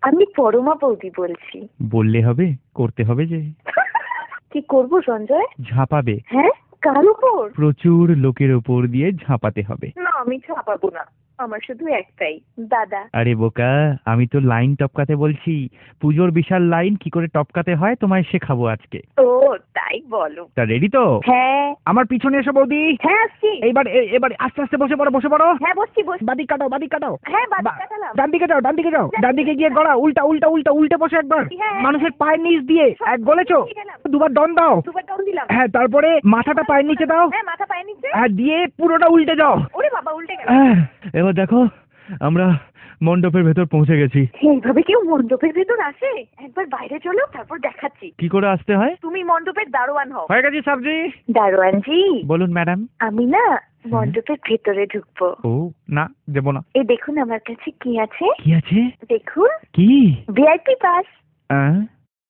আমি পরমা বৌদি বলছি। বললে হবে, করতে হবে যে। কি করবো সঞ্জয়? ঝাঁপাবে। হ্যাঁ, কার উপর? প্রচুর লোকের ওপর দিয়ে ঝাঁপাতে হবে। না, আমি ছাপাবো না, আমার শুধু একটাই দাদা। আরে বোকা, আমি তো লাইন টপকাতে বলছি। পুজোর বিশাল লাইন কি করে টপকাতে হয় তোমায় শেখাবো আজকে। ও তাই বলো। তা রেডি তো? হ্যাঁ আমার পিছনে এসো বৌদি। হ্যাঁ আসছি। এইবার এবার আস্তে আস্তে বসে পড়ো, বসে পড়ো। হ্যাঁ বসছি বসছি। বাদিক কাটাও, বাদিক কাটাও। হ্যাঁ বাদ কাটালাম। ডান দিকে যাও, ডান দিকে যাও। ডান দিকে গিয়ে গড়া উল্টা উল্টা উল্টা উল্টে বসে একবার। হ্যাঁ। মানুষের পায়ের নিচ দিয়ে এক গলেছো। দুবার ডন দাও। দুবার ডাউন দিলাম। হ্যাঁ, তারপরে মাথাটা পায়ের নিচে দাও। হ্যাঁ মাথা পায়ের নিচে। হ্যাঁ, দিয়ে পুরোটা উল্টে যাও। ওরে বাবা, উল্টে গেল। এবার দেখো, আমরা মণ্ডপের ভেতর পৌঁছে গেছি। এইভাবে কেউ মণ্ডপের ভেতর আসে? একবার বাইরে চলো, তারপর দেখাচ্ছি। কি করে আসতে হয়? তুমি মণ্ডপের দারোয়ান হও। হয়ে গেছি সাবজি। দারোয়ান জি বলুন ম্যাডাম। আমি না মণ্ডপের ভেতরে ঢুকবো। ও না, দেবো না। এই দেখুন আমার কাছে কি আছে। কি আছে? দেখুন, কি? VIP pass.